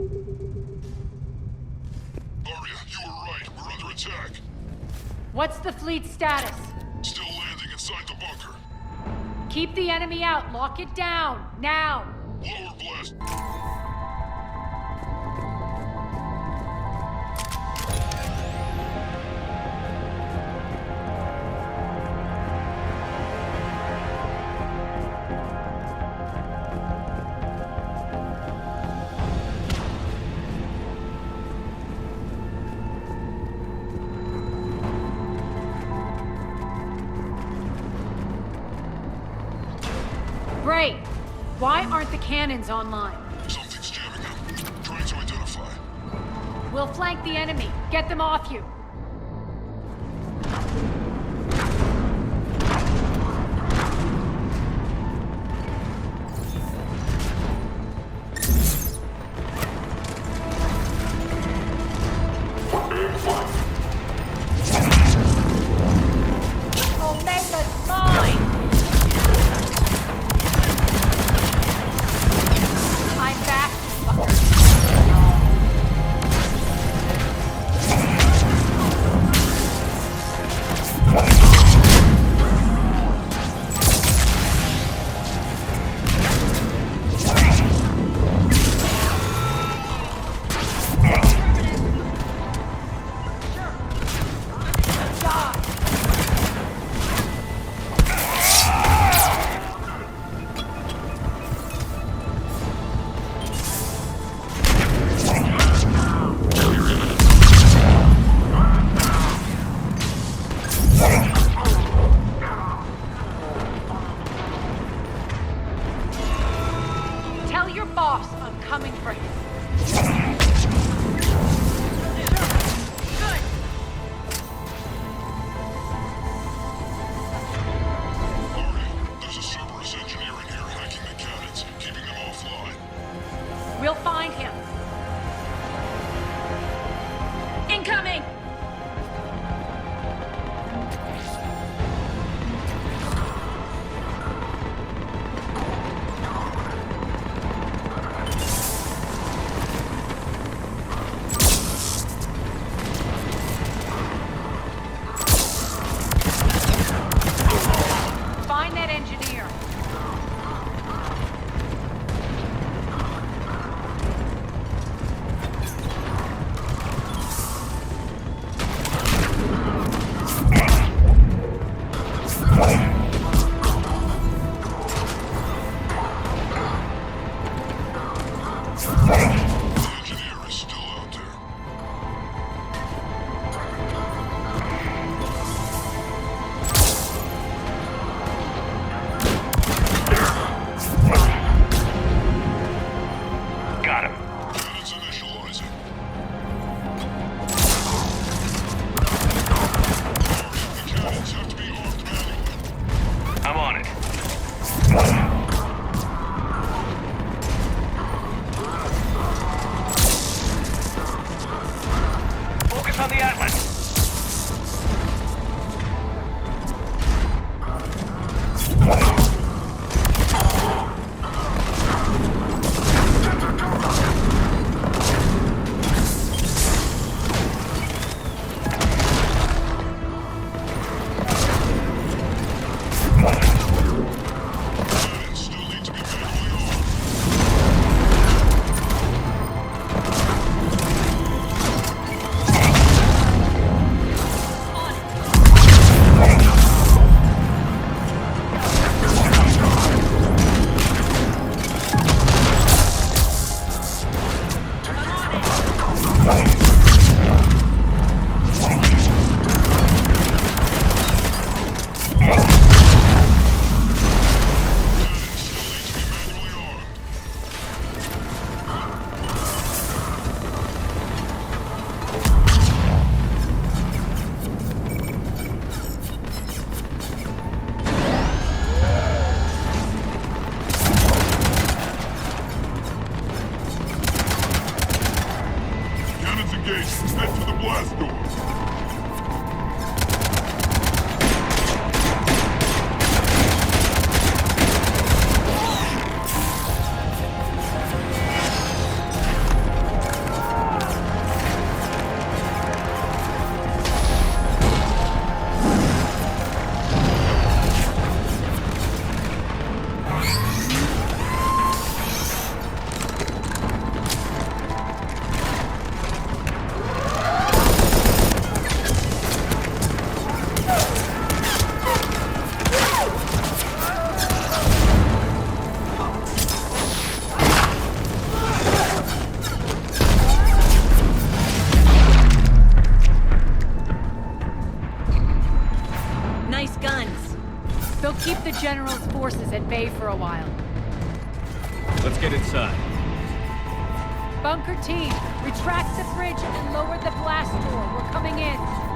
Arya, you were right. We're under attack. What's the fleet status? Still landing inside the bunker. Keep the enemy out. Lock it down. Now. Lower blast. Great. Why aren't the cannons online? Something's jamming them. Trying to identify. We'll flank the enemy. Get them off you. Omega's mine! I'm back. Tell your boss I'm coming for him. Good. Arya, there's a Cerberus engineer in here hacking the cannons, keeping them offline. We'll find him. Incoming! Find that engineer. The engineer is still out there. Got him. Cannons initializing. The cannons have to be armed manually. I'm on it. Focus on the Atlas. Cannons still need to be manually armed. Cannons still need to be manually armed. Cannons engaged. Head to the blast door. forces at bay for a while. Let's get inside. Bunker team, retract the bridge and lower the blast door. We're coming in.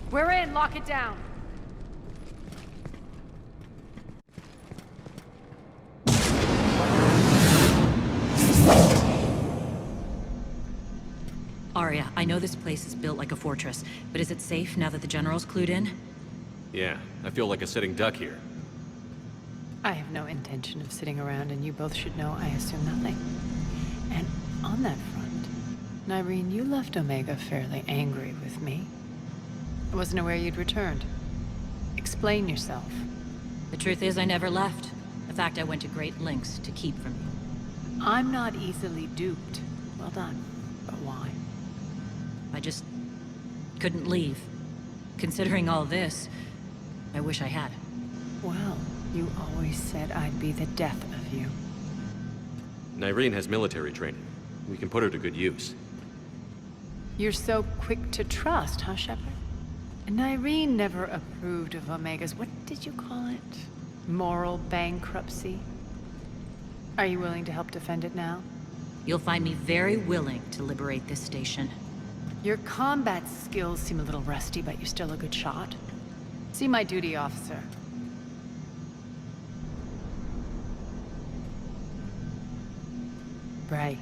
We're in. Lock it down. Arya, I know this place is built like a fortress, but is it safe now that the General's clued in? Yeah, I feel like a sitting duck here. I have no intention of sitting around, and you both should know I assume nothing. And on that front, Nyreen, you left Omega fairly angry with me. I wasn't aware you'd returned. Explain yourself. The truth is I never left. In fact, I went to great lengths to keep from you. I'm not easily duped. Well done. But why? I just couldn't leave. Considering all this, I wish I had. Well, you always said I'd be the death of you. Nyreen has military training. We can put her to good use. You're so quick to trust, huh, Shepard? Nyreen never approved of Omega's, what did you call it? Moral bankruptcy? Are you willing to help defend it now? You'll find me very willing to liberate this station. Your combat skills seem a little rusty, but you're still a good shot. See my duty officer. Bray,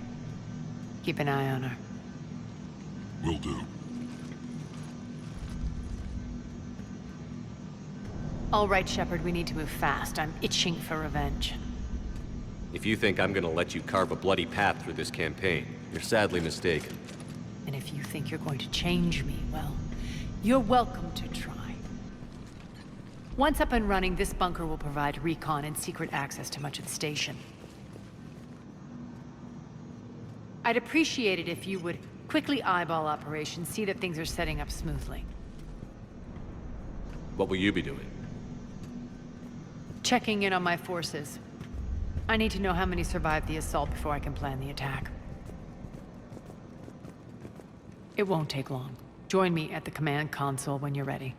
keep an eye on her. Will do. All right, Shepard, we need to move fast. I'm itching for revenge. If you think I'm gonna let you carve a bloody path through this campaign, you're sadly mistaken. And if you think you're going to change me, well, you're welcome to try. Once up and running, this bunker will provide recon and secret access to much of the station. I'd appreciate it if you would quickly eyeball operations, see that things are setting up smoothly. What will you be doing? Checking in on my forces. I need to know how many survived the assault before I can plan the attack. It won't take long. Join me at the command console when you're ready.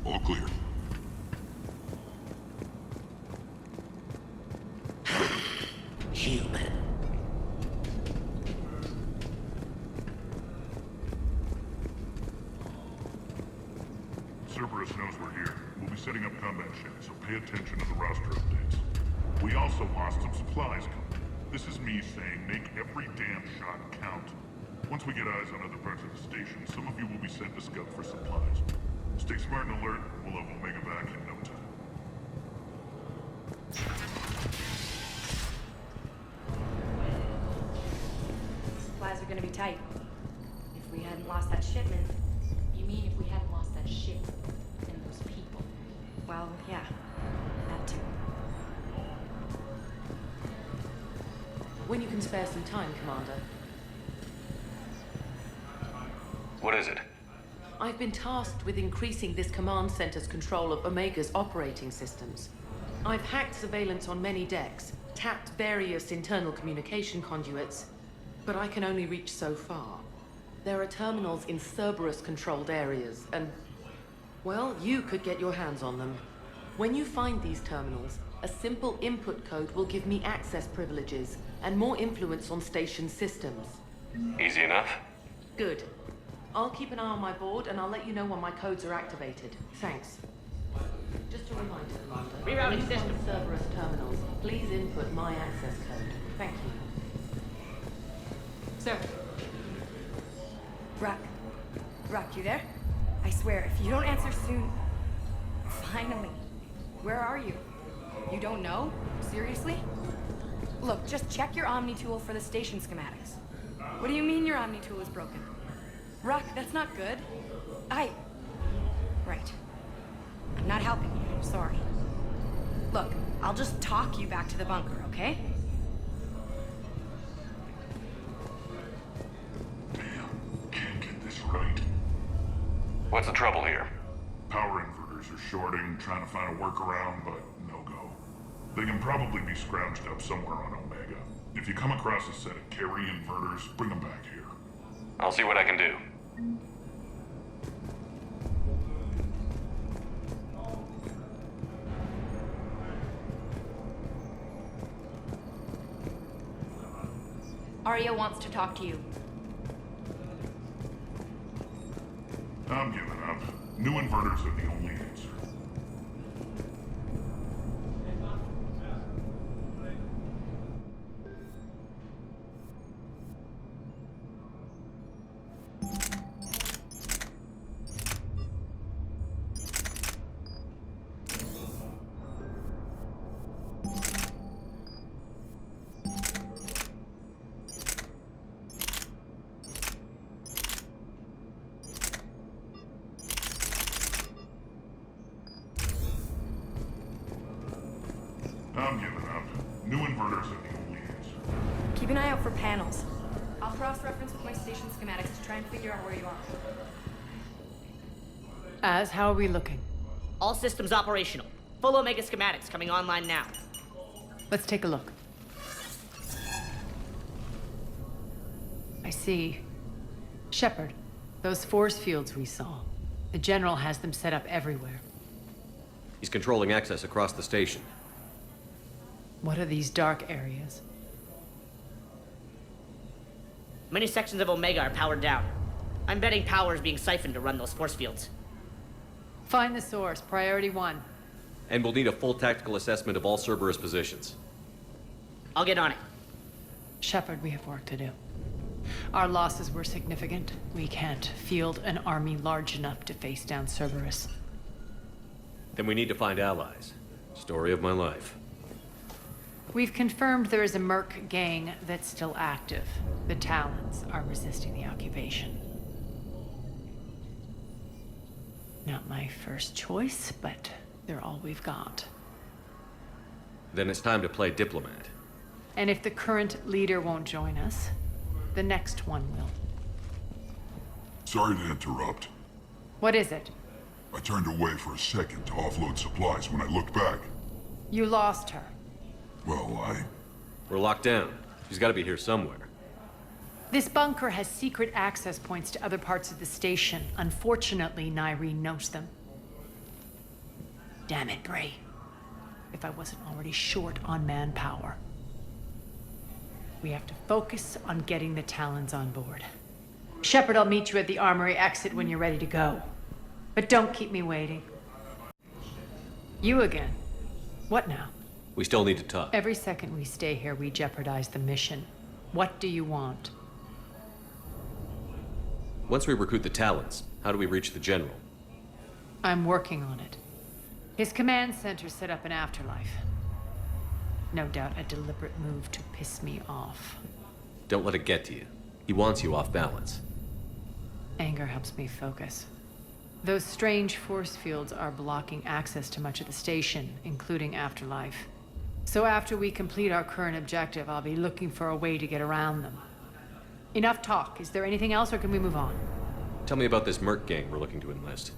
All clear. Human. Cerberus knows we're here. We'll be setting up combat sheds, so pay attention to the roster updates. We also lost some supplies coming. This is me saying make every damn shot count. Once we get eyes on other parts of the station, some of you will be sent to scout for supplies. Stay smart and alert, we'll have Omega back in no time. Supplies are gonna be tight. If we hadn't lost that shipment. You mean if we hadn't lost that ship and those people? Well, yeah. That too. When you can spare some time, Commander. What is it? I've been tasked with increasing this command center's control of Omega's operating systems. I've hacked surveillance on many decks, tapped various internal communication conduits, but I can only reach so far. There are terminals in Cerberus-controlled areas, and, well, you could get your hands on them. When you find these terminals, a simple input code will give me access privileges and more influence on station systems. Easy enough? Good. I'll keep an eye on my board, and I'll let you know when my codes are activated. Thanks. Just a reminder, Commander. Rerouting when you system. find Cerberus terminals, please input my access code. Thank you. Sir. Brock, you there? I swear, if you don't answer soon... Finally. Where are you? You don't know? Seriously? Look, just check your Omni tool for the station schematics. What do you mean your Omni tool is broken? Rock, that's not good. Right. I'm not helping you, sorry. Look, I'll just talk you back to the bunker, okay? Damn, can't get this right. What's the trouble here? Power inverters are shorting, trying to find a workaround, but no go. They can probably be scrounged up somewhere on Omega. If you come across a set of carry inverters, bring them back here. I'll see what I can do. Arya wants to talk to you. I'm giving up. New inverters are the only answer. I'm giving up. New inverters are the only answer. Keep an eye out for panels. I'll cross-reference with my station schematics to try and figure out where you are. How are we looking? All systems operational. Full Omega schematics coming online now. Let's take a look. I see. Shepard, those force fields we saw. The General has them set up everywhere. He's controlling access across the station. What are these dark areas? Many sections of Omega are powered down. I'm betting power is being siphoned to run those force fields. Find the source, priority 1. And we'll need a full tactical assessment of all Cerberus positions. I'll get on it. Shepard, we have work to do. Our losses were significant. We can't field an army large enough to face down Cerberus. Then we need to find allies. Story of my life. We've confirmed there is a merc gang that's still active. The Talons are resisting the occupation. Not my first choice, but they're all we've got. Then it's time to play diplomat. And if the current leader won't join us, the next one will. Sorry to interrupt. What is it? I turned away for a second to offload supplies. When I looked back, You lost her. well, We're locked down. She's got to be here somewhere. This bunker has secret access points to other parts of the station. Unfortunately, Nyreen knows them. Damn it, Bray. If I wasn't already short on manpower. We have to focus on getting the Talons on board. Shepard, I'll meet you at the armory exit when you're ready to go. But don't keep me waiting. You again. What now? We still need to talk. Every second we stay here, we jeopardize the mission. What do you want? Once we recruit the Talons, how do we reach the General? I'm working on it. His command center set up an afterlife. No doubt a deliberate move to piss me off. Don't let it get to you. He wants you off balance. Anger helps me focus. Those strange force fields are blocking access to much of the station, including afterlife. So after we complete our current objective, I'll be looking for a way to get around them. Enough talk. Is there anything else, or can we move on? Tell me about this merc gang we're looking to enlist.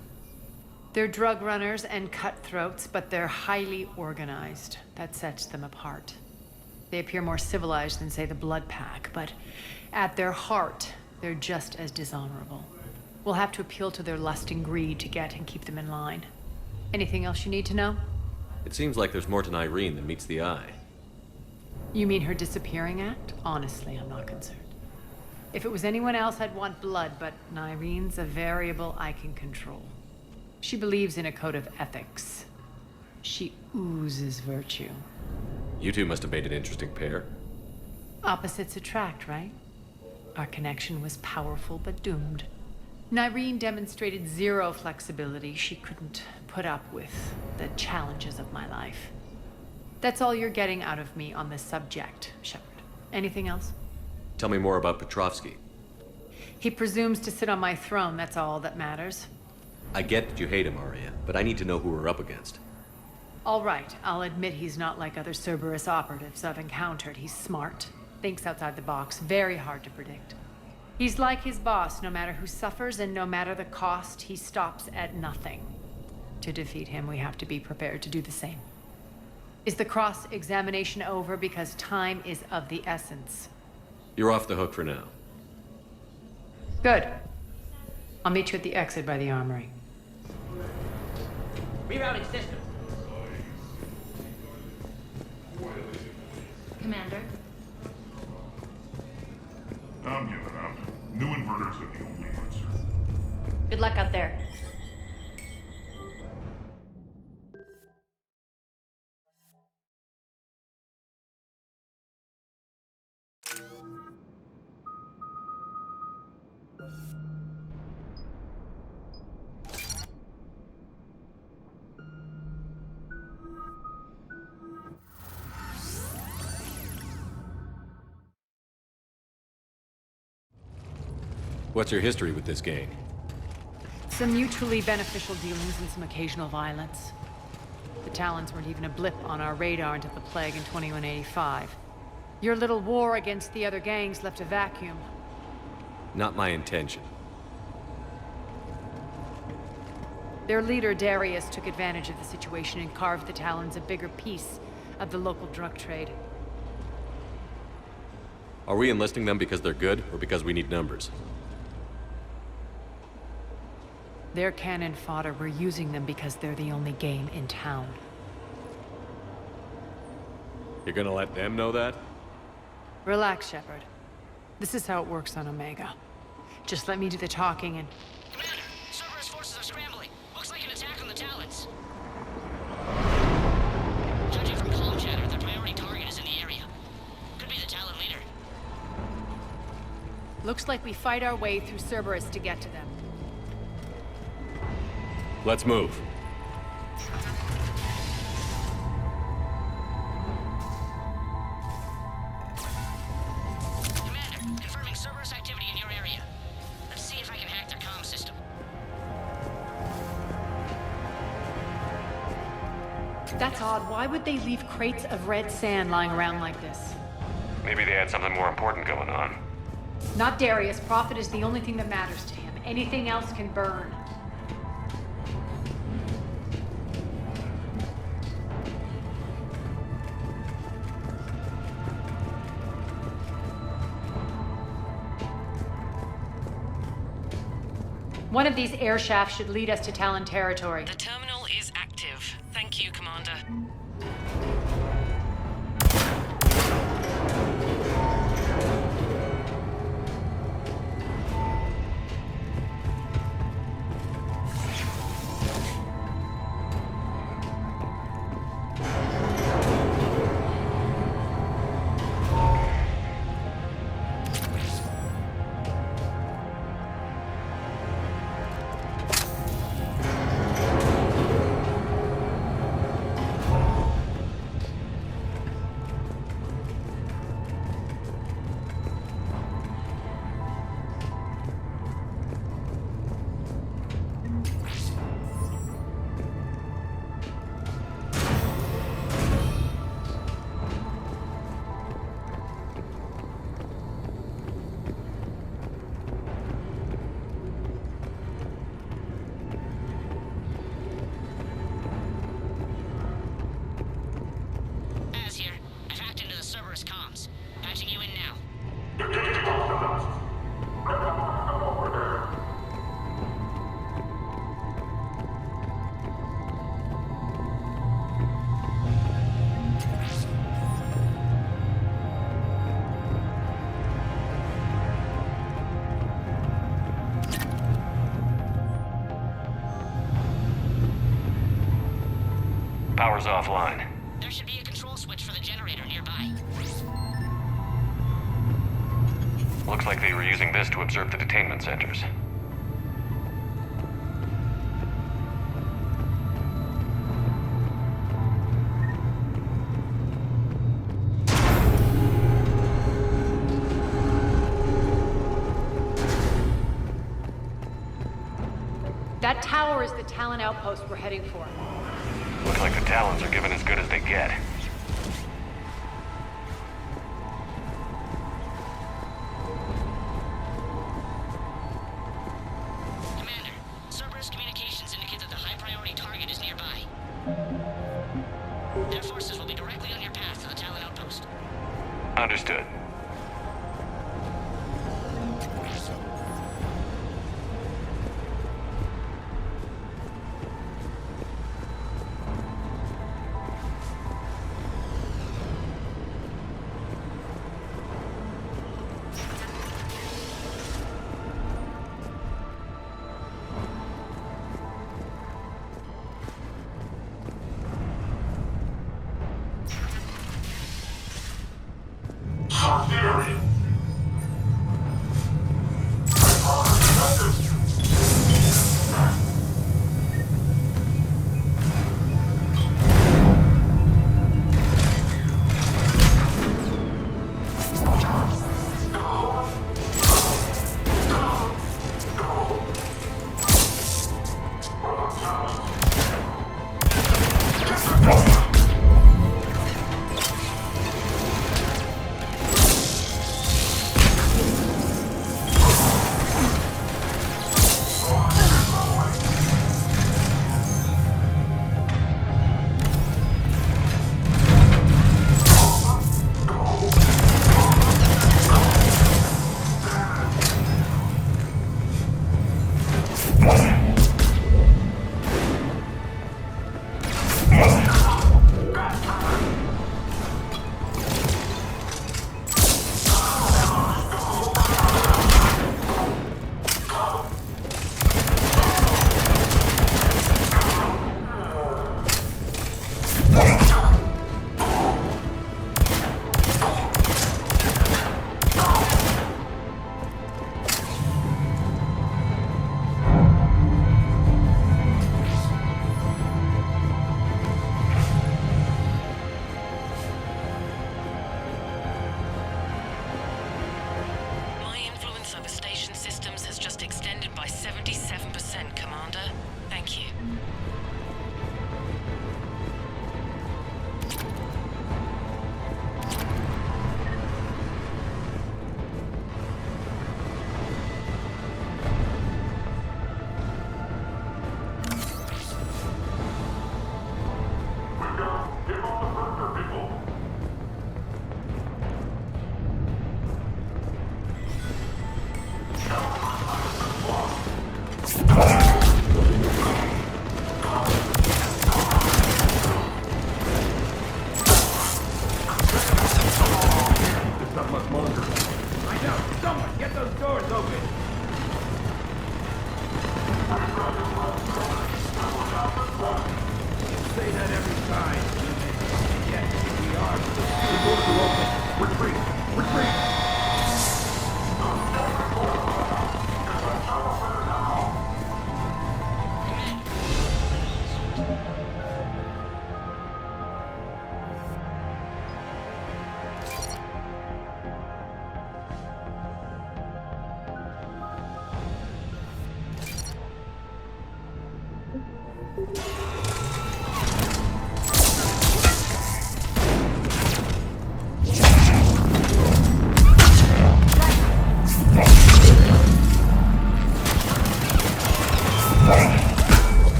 They're drug runners and cutthroats, but they're highly organized. That sets them apart. They appear more civilized than, say, the Blood Pack, but at their heart, they're just as dishonorable. We'll have to appeal to their lust and greed to get and keep them in line. Anything else you need to know? It seems like there's more to Nyreen than meets the eye. You mean her disappearing act? Honestly, I'm not concerned. If it was anyone else, I'd want blood, but Nyreen's a variable I can control. She believes in a code of ethics. She oozes virtue. You two must have made an interesting pair. Opposites attract, right? Our connection was powerful but doomed. Nyreen demonstrated zero flexibility. She couldn't put up with the challenges of my life. That's all you're getting out of me on this subject, Shepard. Anything else? Tell me more about Petrovsky. He presumes to sit on my throne, that's all that matters. I get that you hate him, Arya, but I need to know who we're up against. All right, I'll admit he's not like other Cerberus operatives I've encountered. He's smart, thinks outside the box, very hard to predict. He's like his boss, no matter who suffers and no matter the cost, he stops at nothing. To defeat him, we have to be prepared to do the same. Is the cross-examination over? Because time is of the essence. You're off the hook for now. Good. I'll meet you at the exit by the armory. Rerouting system. Commander? I'm giving up. New inverters are the only answer. Good luck out there. What's your history with this gang? Some mutually beneficial dealings and some occasional violence. The Talons weren't even a blip on our radar until the plague in 2185. Your little war against the other gangs left a vacuum. Not my intention. Their leader, Darius, took advantage of the situation and carved the Talons a bigger piece of the local drug trade. Are we enlisting them because they're good, or because we need numbers? They're cannon fodder. We're using them because they're the only game in town. You're gonna let them know that? Relax, Shepard. This is how it works on Omega. Just let me do the talking and... Commander, Cerberus forces are scrambling. Looks like an attack on the Talons. Judging from comm chatter, their priority target is in the area. Could be the Talon leader. Looks like we fight our way through Cerberus to get to them. Let's move. Commander, confirming Cerberus activity in your area. Let's see if I can hack their comm system. That's odd. Why would they leave crates of red sand lying around like this? Maybe they had something more important going on. Not Darius. Profit is the only thing that matters to him. Anything else can burn. One of these air shafts should lead us to Talon territory. The terminal is active. Thank you, Commander. Power's offline. There should be a control switch for the generator nearby. Looks like they were using this to observe the detainment centers. That tower is the Talon outpost we're heading for. Looks like the Talons are giving as good as they get. Commander, Cerberus communications indicate that the high-priority target is nearby. Their forces will be directly on your path to the Talon outpost. Understood.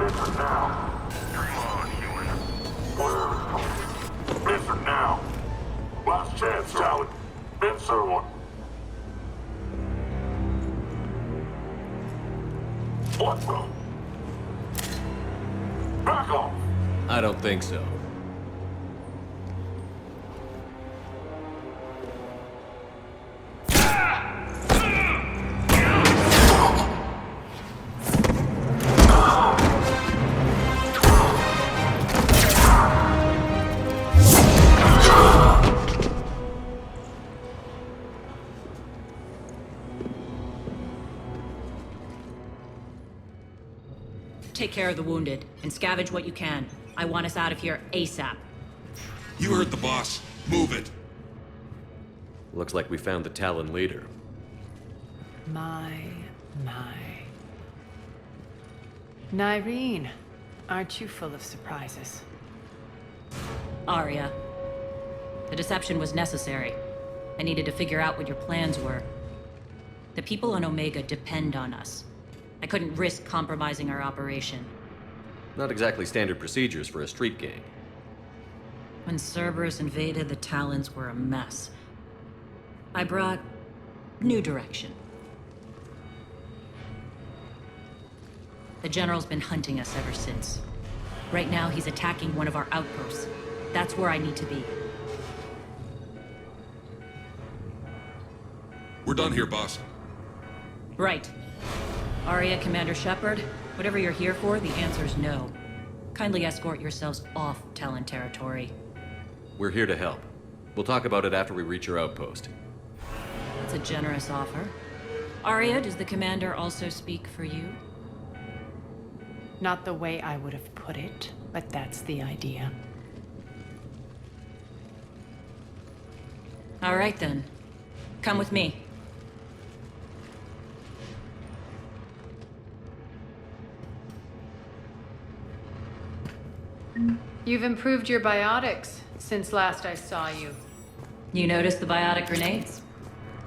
Answer now. Dream on, human. Answer now. Last chance, Talon. Answer one. What the? Back off! I don't think so. Take care of the wounded, and scavenge what you can. I want us out of here ASAP. You heard the boss. Move it. Looks like we found the Talon leader. My. Nyreen, aren't you full of surprises? Arya. The deception was necessary. I needed to figure out what your plans were. The people on Omega depend on us. I couldn't risk compromising our operation. Not exactly standard procedures for a street gang. When Cerberus invaded, the Talons were a mess. I brought new direction. The General's been hunting us ever since. Right now, he's attacking one of our outposts. That's where I need to be. We're done here, boss. Right. Arya, Commander Shepard, whatever you're here for, the answer's no. Kindly escort yourselves off Talon territory. We're here to help. We'll talk about it after we reach your outpost. That's a generous offer. Arya, does the Commander also speak for you? Not the way I would have put it, but that's the idea. All right then. Come with me. You've improved your biotics since last I saw you. You noticed the biotic grenades?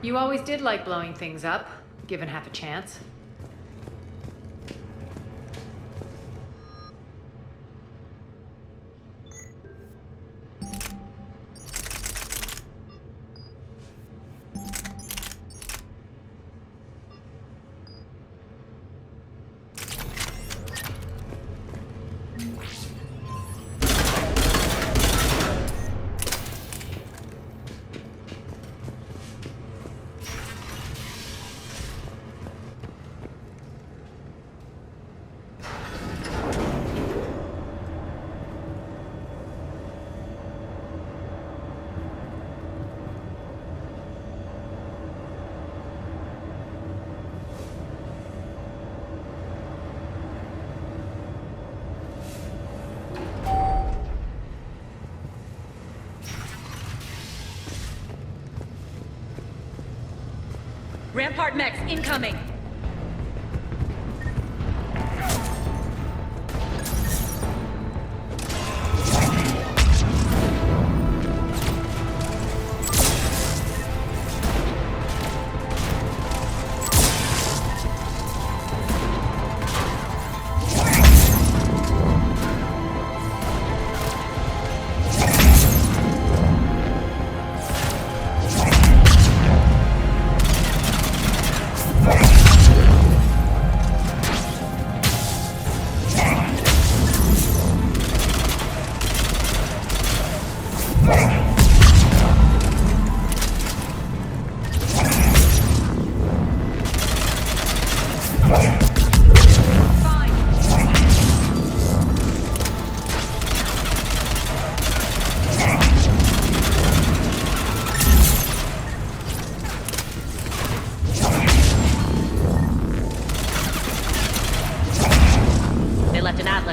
You always did like blowing things up, given half a chance. Rampart mechs incoming!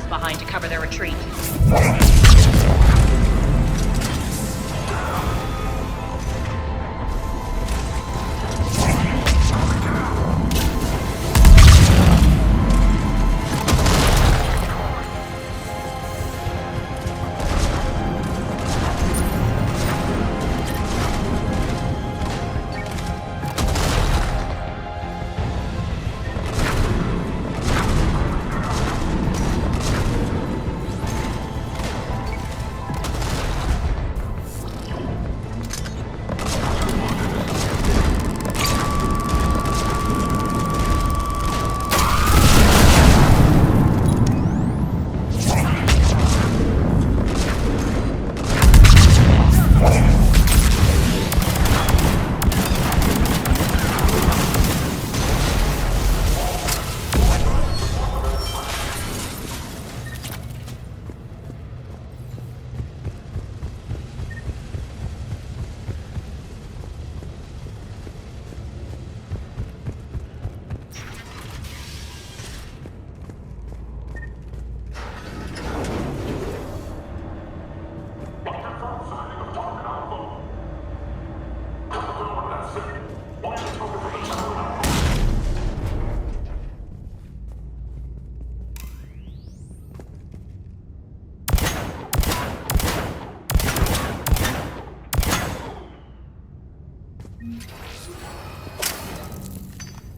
Behind to cover their retreat.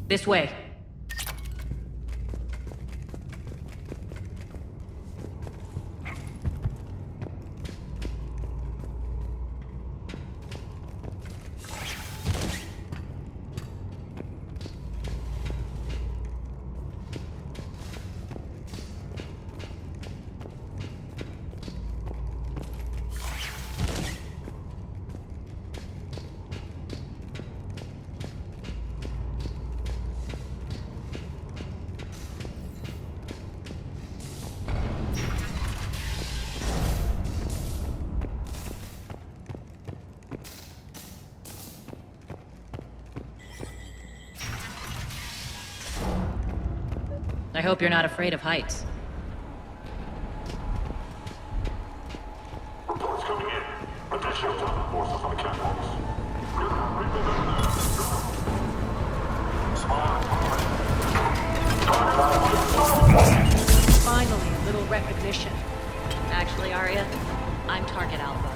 This way. I hope you're not afraid of heights. Reports coming in. Additional task forces on the catwalks. Finally, a little recognition. Actually, Arya, I'm Target Alpha.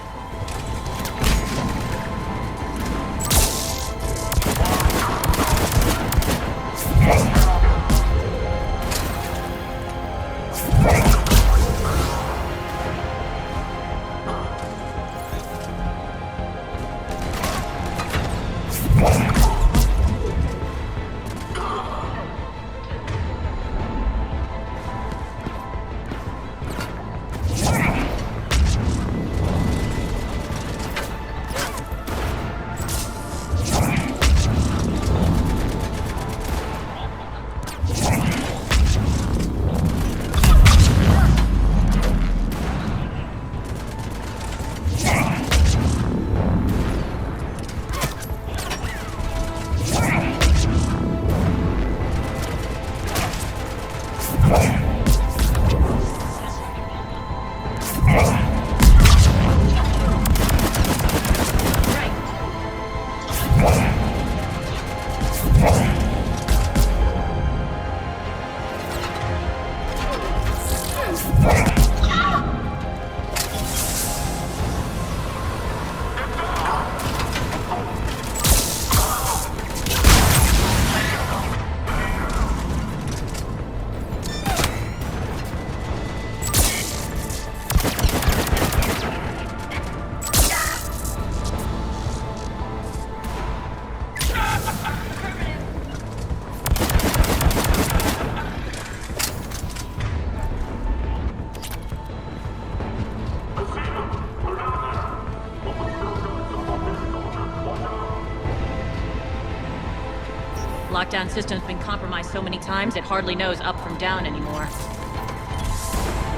Lockdown system's been compromised so many times it hardly knows up from down anymore.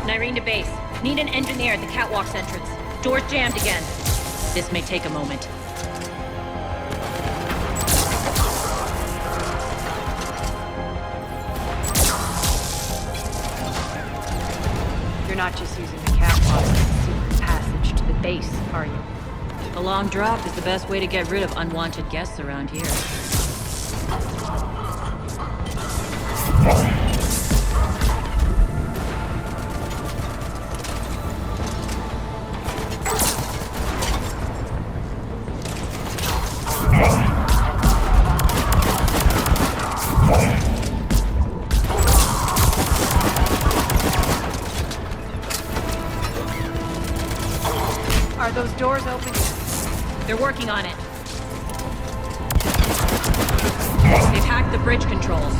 Nyreen to base. Need an engineer at the catwalk's entrance. Door's jammed again. This may take a moment. You're not just using the catwalk as a secret passage to the base, are you? A long drop is the best way to get rid of unwanted guests around here. Are those doors open? They're working on it. They've hacked the bridge controls.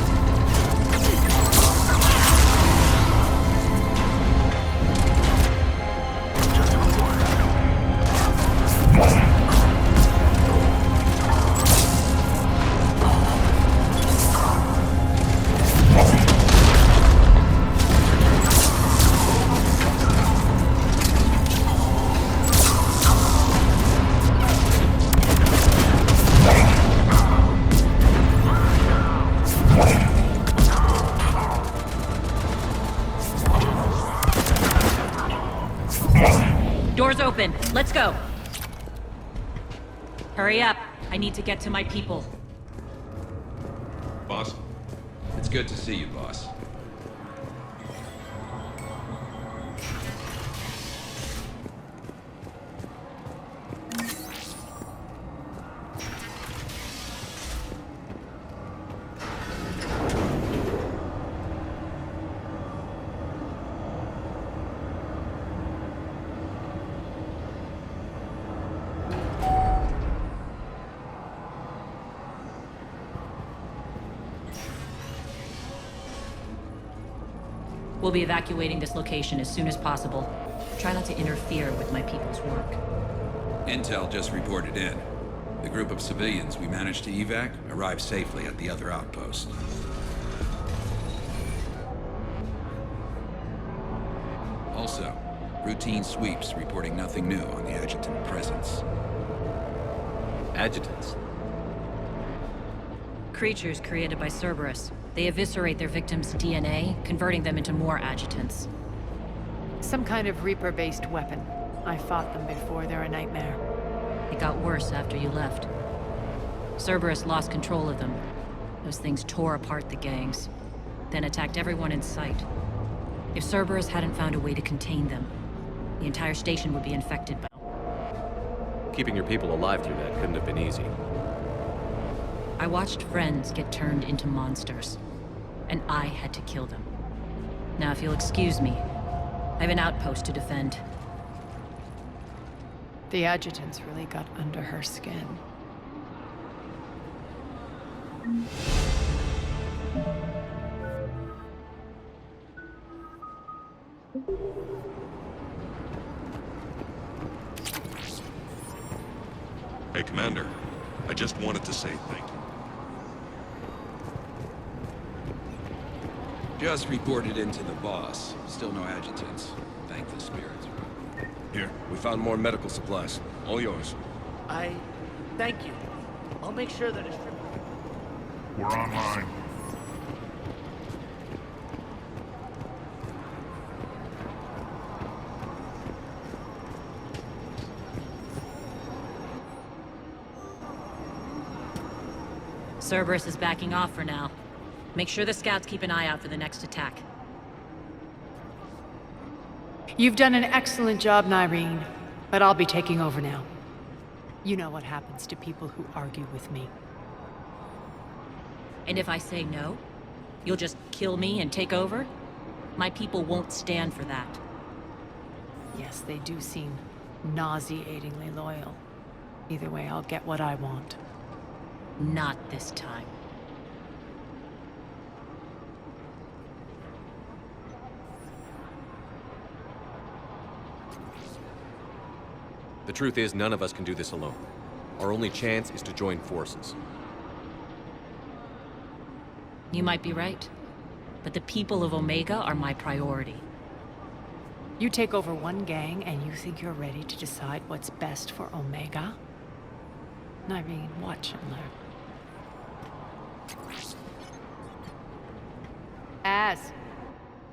Doors open. Let's go. Hurry up. I need to get to my people. Boss? It's good to see you, boss. We'll be evacuating this location as soon as possible. Try not to interfere with my people's work. Intel just reported in. The group of civilians we managed to evac arrived safely at the other outpost. Also, routine sweeps reporting nothing new on the adjutant presence. Adjutants? Creatures created by Cerberus. They eviscerate their victims' DNA, converting them into more adjutants. Some kind of Reaper-based weapon. I fought them before, they're a nightmare. It got worse after you left. Cerberus lost control of them. Those things tore apart the gangs, then attacked everyone in sight. If Cerberus hadn't found a way to contain them, the entire station would be infected by... Keeping your people alive through that couldn't have been easy. I watched friends get turned into monsters, and I had to kill them. Now, if you'll excuse me, I have an outpost to defend. The adjutants really got under her skin. Hey, Commander. I just wanted to say thank you. Just reported into the boss. Still no adjutants. Thank the spirits. Here, we found more medical supplies. All yours. Thank you. I'll make sure that it's... We're online. Cerberus is backing off for now. Make sure the scouts keep an eye out for the next attack. You've done an excellent job, Nyreen, but I'll be taking over now. You know what happens to people who argue with me. And if I say no, you'll just kill me and take over? My people won't stand for that. Yes, they do seem nauseatingly loyal. Either way, I'll get what I want. Not this time. The truth is, none of us can do this alone. Our only chance is to join forces. You might be right, but the people of Omega are my priority. You take over one gang and you think you're ready to decide what's best for Omega? Nyreen, watch and learn.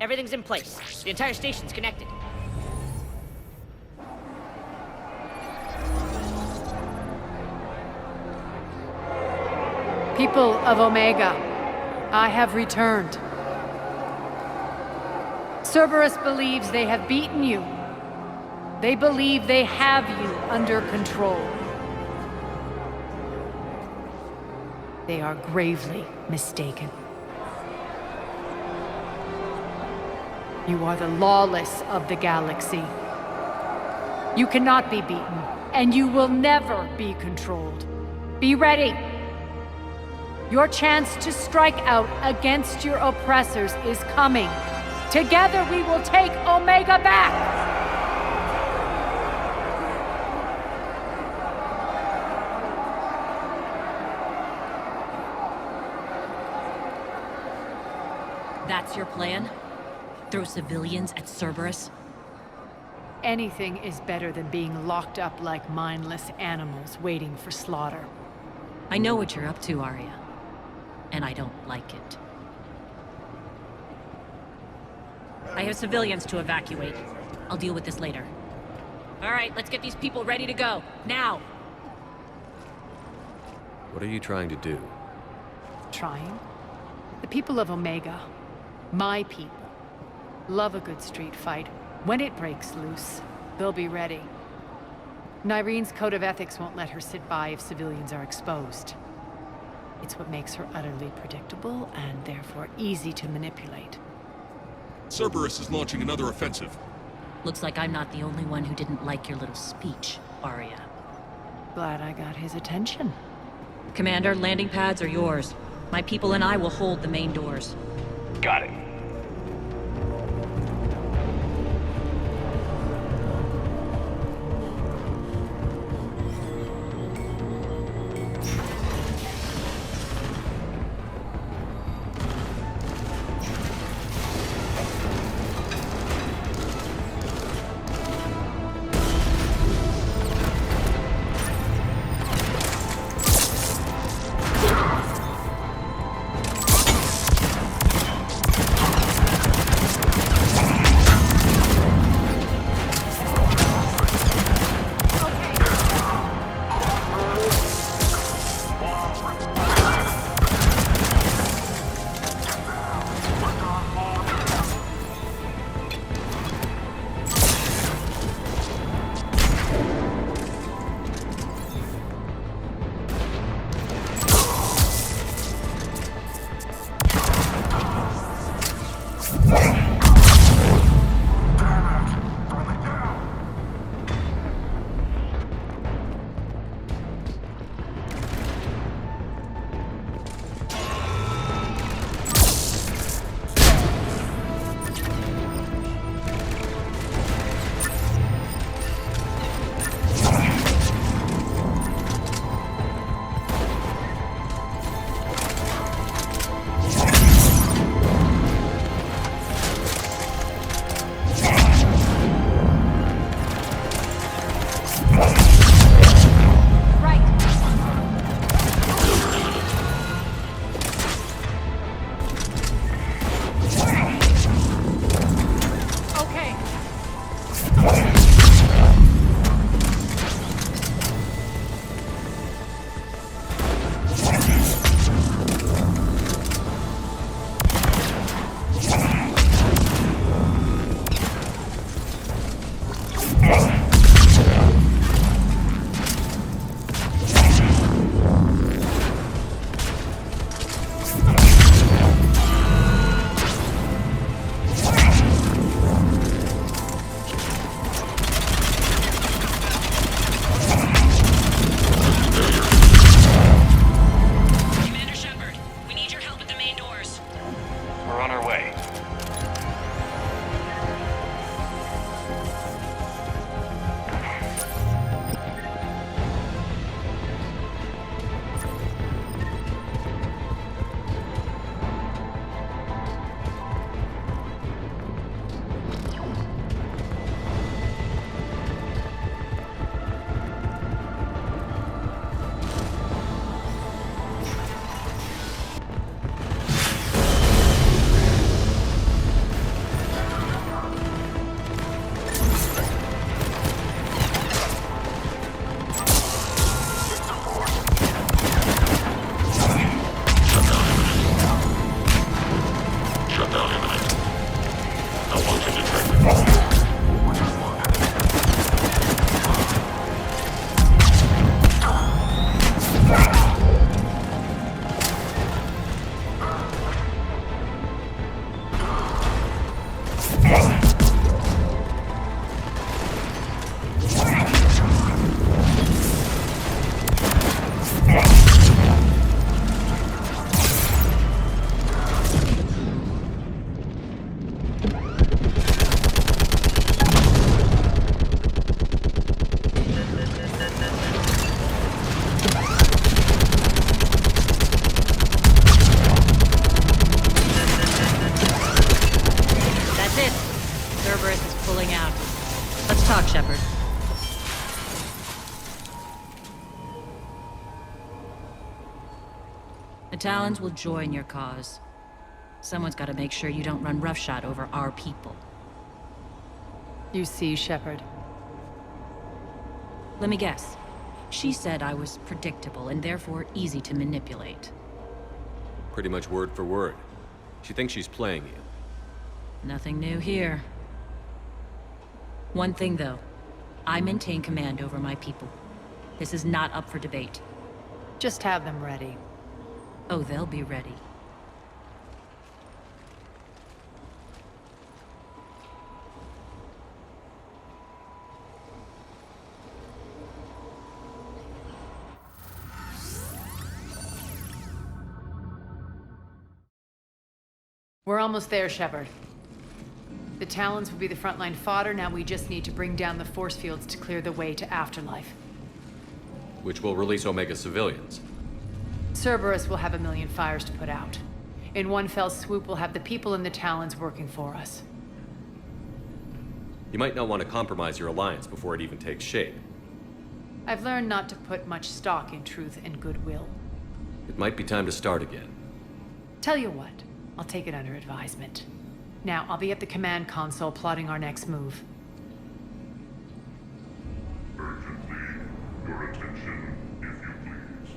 Everything's in place. The entire station's connected. People of Omega, I have returned. Cerberus believes they have beaten you. They believe they have you under control. They are gravely mistaken. You are the lawless of the galaxy. You cannot be beaten, and you will never be controlled. Be ready. Your chance to strike out against your oppressors is coming. Together we will take Omega back! That's your plan? Throw civilians at Cerberus? Anything is better than being locked up like mindless animals waiting for slaughter. I know what you're up to, Arya. And I don't like it. I have civilians to evacuate. I'll deal with this later. All right, let's get these people ready to go. Now! What are you trying to do? Trying? The people of Omega, my people, love a good street fight. When it breaks loose, they'll be ready. Nyreen's code of ethics won't let her sit by if civilians are exposed. It's what makes her utterly predictable and therefore easy to manipulate. Cerberus is launching another offensive. Looks like I'm not the only one who didn't like your little speech, Arya. Glad I got his attention. Commander, landing pads are yours. My people and I will hold the main doors. Got it. Cerberus is pulling out. Let's talk, Shepard. The Talons will join your cause. Someone's got to make sure you don't run roughshod over our people. You see, Shepard. Let me guess. She said I was predictable and therefore easy to manipulate. Pretty much word for word. She thinks she's playing you. Nothing new here. One thing, though. I maintain command over my people. This is not up for debate. Just have them ready. Oh, they'll be ready. We're almost there, Shepard. The Talons will be the frontline fodder. Now we just need to bring down the force fields to clear the way to Afterlife. Which will release Omega civilians. Cerberus will have 1,000,000 fires to put out. In one fell swoop, we'll have the people in the Talons working for us. You might not want to compromise your alliance before it even takes shape. I've learned not to put much stock in truth and goodwill. It might be time to start again. Tell you what, I'll take it under advisement. Now, I'll be at the command console plotting our next move. Urgently, your attention, if you please.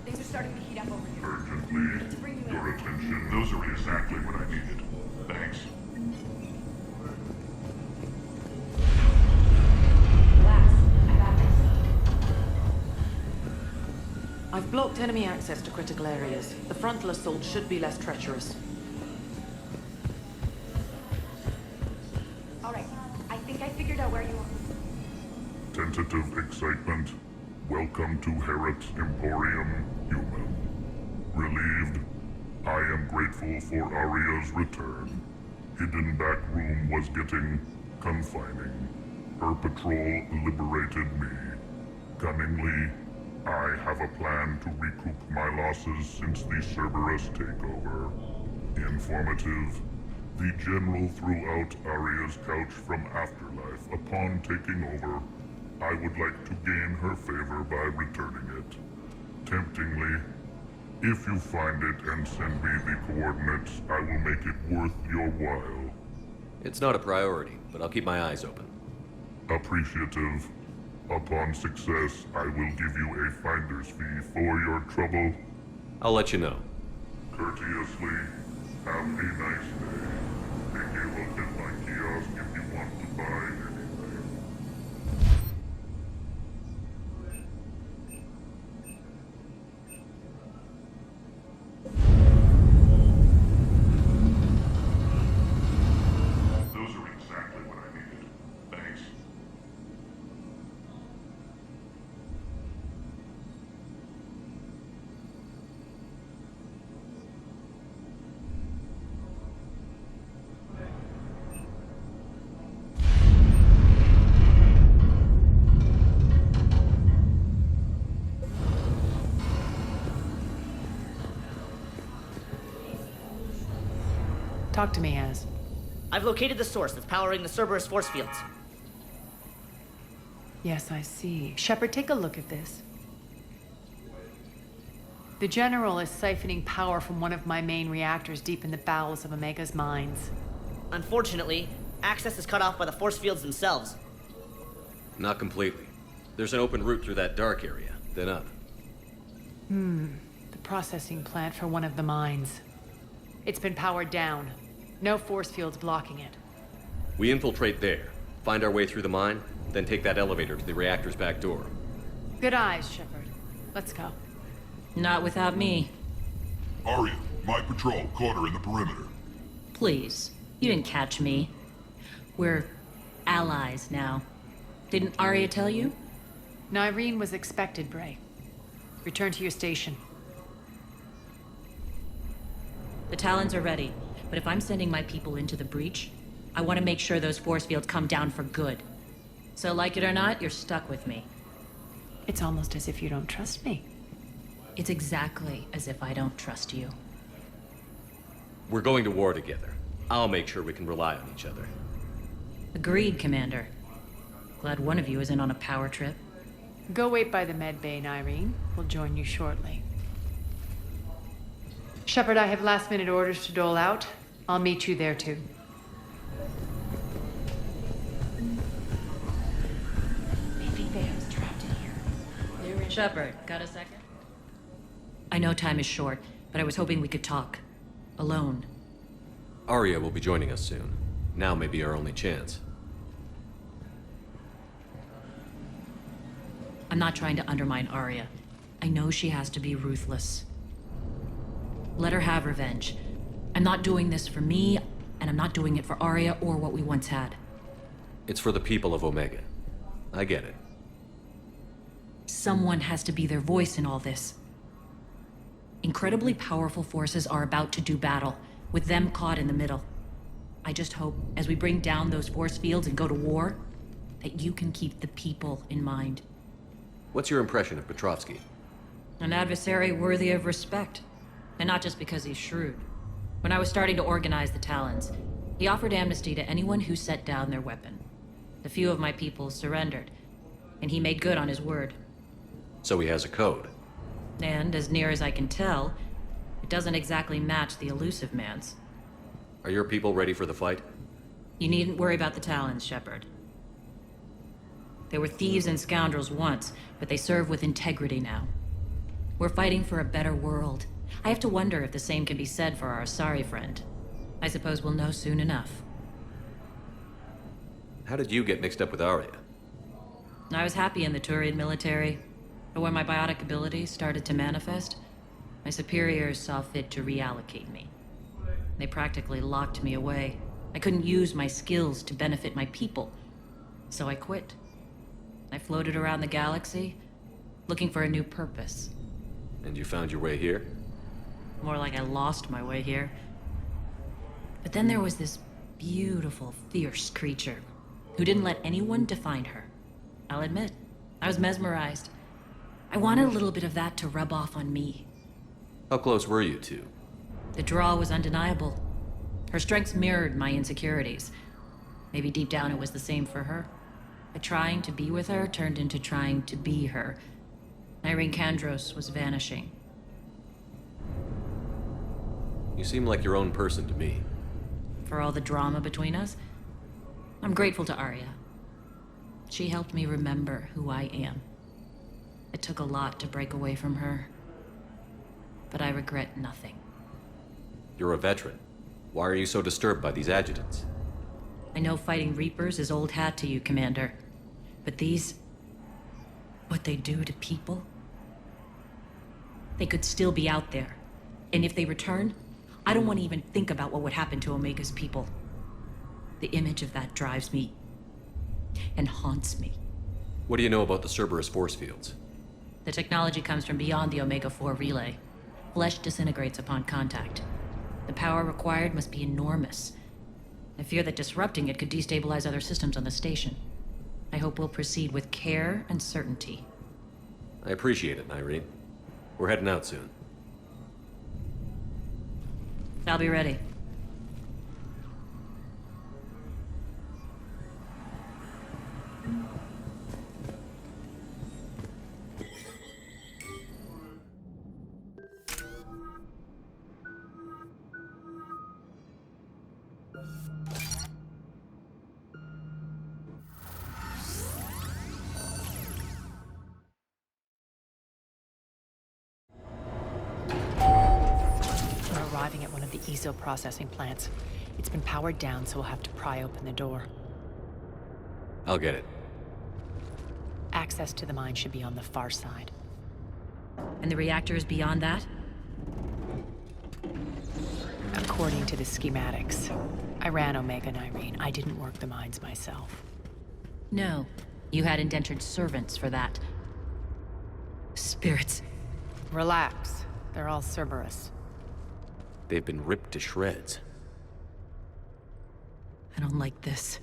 Things are starting to heat up over here. Urgently, your attention. Those are exactly what I needed. Thanks. Relax. I got this. I've blocked enemy access to critical areas. The frontal assault should be less treacherous. Alright, I think I figured out where you are. Tentative excitement. Welcome to Herod's Emporium, human. Relieved. I am grateful for Aria's return. Hidden back room was getting confining. Her patrol liberated me. Cunningly, I have a plan to recoup my losses since the Cerberus takeover. Informative. The General threw out Aria's couch from Afterlife. Upon taking over, I would like to gain her favor by returning it. Temptingly, if you find it and send me the coordinates, I will make it worth your while. It's not a priority, but I'll keep my eyes open. Appreciative. Upon success, I will give you a finder's fee for your trouble. I'll let you know. Courteously, have a nice day. Take a look at my kiosk if you want to buy anything. Those are exactly what I needed. Thanks. Talk to me, Az. I've located the source that's powering the Cerberus force fields. Yes, I see. Shepard, take a look at this. The General is siphoning power from one of my main reactors deep in the bowels of Omega's mines. Unfortunately, access is cut off by the force fields themselves. Not completely. There's an open route through that dark area, then up. The processing plant for one of the mines. It's been powered down. No force fields blocking it. We infiltrate there, find our way through the mine, then take that elevator to the reactor's back door. Good eyes, Shepard. Let's go. Not without me. Aria, my patrol caught her in the perimeter. Please. You didn't catch me. We're allies now. Didn't Arya tell you? Nyreen was expected, Bray. Return to your station. The Talons are ready, but if I'm sending my people into the breach, I want to make sure those force fields come down for good. So like it or not, you're stuck with me. It's almost as if you don't trust me. It's exactly as if I don't trust you. We're going to war together. I'll make sure we can rely on each other. Agreed, Commander. Glad one of you is in on a power trip. Go wait by the med bay, Irene. We'll join you shortly. Shepard, I have last-minute orders to dole out. I'll meet you there, too. They think they have us trapped in here. Shepard, got a second? I know time is short, but I was hoping we could talk. Alone. Arya will be joining us soon. Now may be our only chance. I'm not trying to undermine Arya. I know she has to be ruthless. Let her have revenge. I'm not doing this for me, and I'm not doing it for Arya or what we once had. It's for the people of Omega. I get it. Someone has to be their voice in all this. Incredibly powerful forces are about to do battle, with them caught in the middle. I just hope, as we bring down those force fields and go to war, that you can keep the people in mind. What's your impression of Petrovsky? An adversary worthy of respect. And not just because he's shrewd. When I was starting to organize the Talons, he offered amnesty to anyone who set down their weapon. A few of my people surrendered, and he made good on his word. So he has a code. And, as near as I can tell, it doesn't exactly match the elusive man's. Are your people ready for the fight? You needn't worry about the Talons, Shepard. They were thieves and scoundrels once, but they serve with integrity now. We're fighting for a better world. I have to wonder if the same can be said for our Asari friend. I suppose we'll know soon enough. How did you get mixed up with Arya? I was happy in the Turian military, but when my biotic abilities started to manifest, my superiors saw fit to reallocate me. They practically locked me away. I couldn't use my skills to benefit my people, so I quit. I floated around the galaxy, looking for a new purpose. And you found your way here? More like I lost my way here. But then there was this beautiful, fierce creature who didn't let anyone define her. I'll admit, I was mesmerized. I wanted a little bit of that to rub off on me. How close were you two? The draw was undeniable. Her strengths mirrored my insecurities. Maybe deep down it was the same for her. But trying to be with her turned into trying to be her. Irene Kandros was vanishing. You seem like your own person to me. For all the drama between us, I'm grateful to Arya. She helped me remember who I am. It took a lot to break away from her, but I regret nothing. You're a veteran. Why are you so disturbed by these adjutants? I know fighting Reapers is old hat to you, Commander, but these... what they do to people? They could still be out there, and if they return, I don't want to even think about what would happen to Omega's people. The image of that drives me and haunts me. What do you know about the Cerberus force fields? The technology comes from beyond the Omega-4 relay. Flesh disintegrates upon contact. The power required must be enormous. I fear that disrupting it could destabilize other systems on the station. I hope we'll proceed with care and certainty. I appreciate it, Irene. We're heading out soon. I'll be ready. Arriving at one of the ESO processing plants. It's been powered down, so we'll have to pry open the door. I'll get it. Access to the mine should be on the far side. And the reactor is beyond that? According to the schematics. I ran Omega and Irene. I didn't work the mines myself. No. You had indentured servants for that. Spirits. Relax. They're all Cerberus. They've been ripped to shreds. I don't like this.